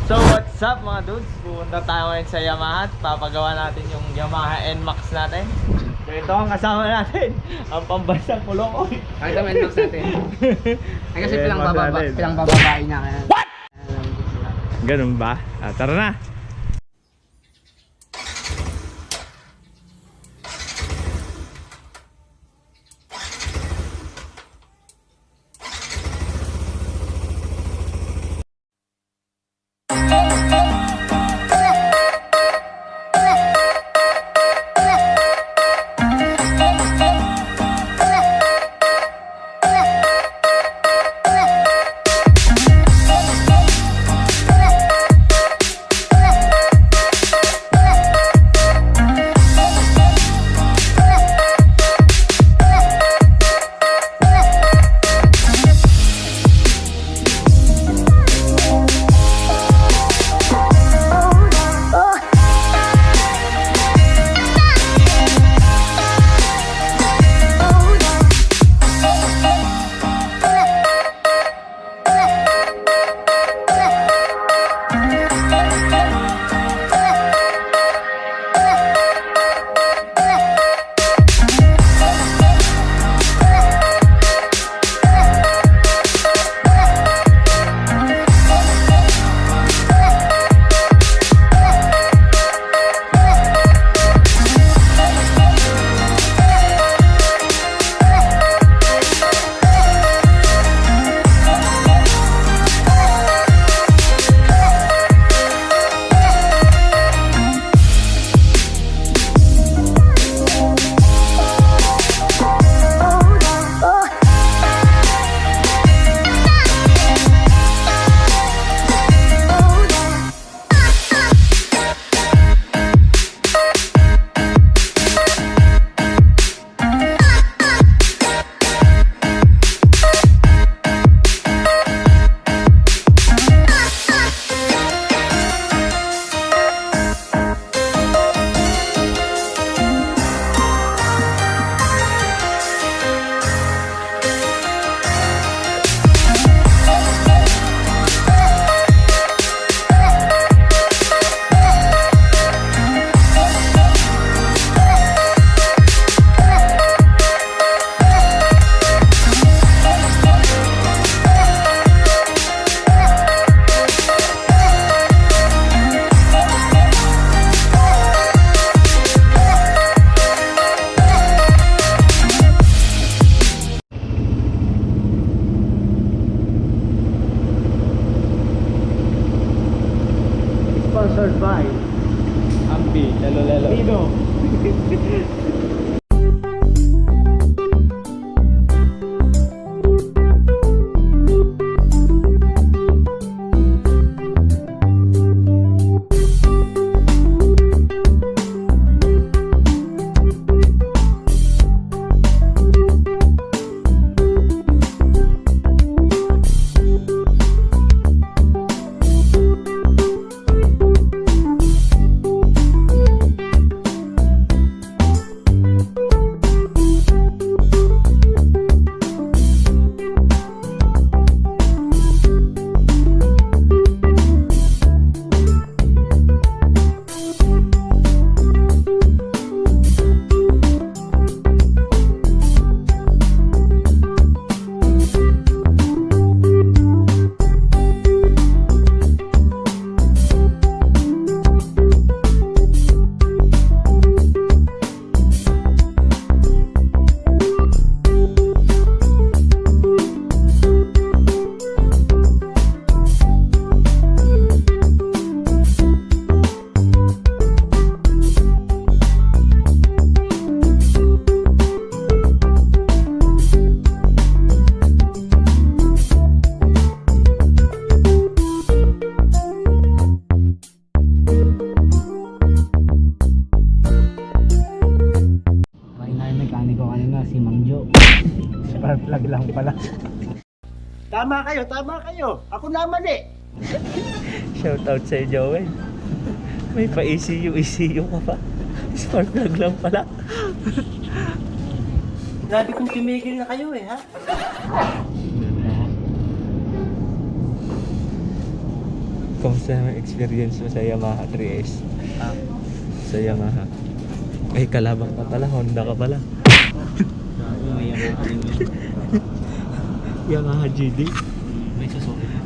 So what's up mga dudes? Pupunta tayo ngayon sa Yamaha at papagawa natin yung Yamaha NMAX natin. So ito ang kasama natin, ang pambansang Kulokoy. Ay, ito NMAX natin. Ay kasi pilang bababae niya kaya. What? Ganun ba? Tara na! Sponsored by Ambi, Lalo Lino. Sparkplug lang pala. Tama kayo. Ako naman eh. Shoutout sa'yo, Joel. May pa-ECU ka pa. Sparkplug lang pala. Grabe kung tumigil na kayo eh, ha? Kamusta naman experience mo sa Yamaha 3S? Sa Yamaha. Ay, kalabang ka pala. Honda ka pala. May Yamaha rin yun. Yamaha GD. May susulit na.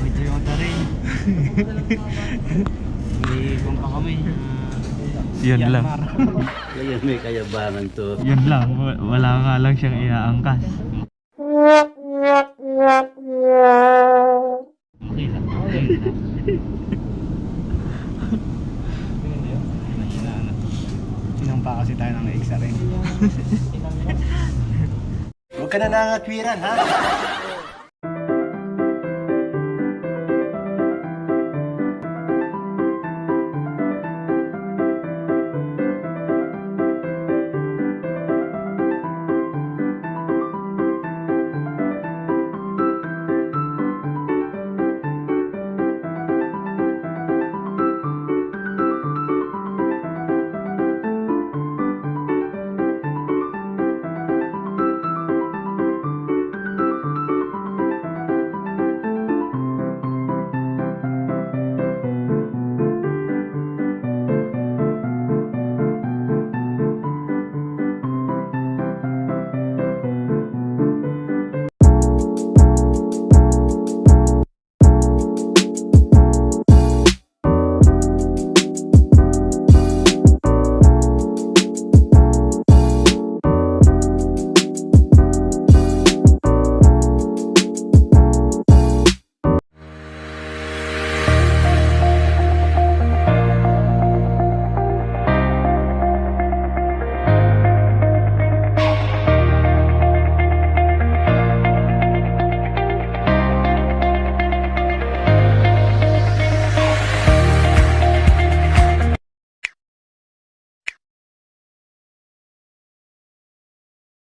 May Toyota rin. May ibang pa kami. Yun lang. Ngayon may kayabangan to. Yun lang. Wala nga lang siyang iaangkas. Okay lang. Okay lang. Sinampa kasi tayo ng XRM. Huwag ka na nangatwiran, ha?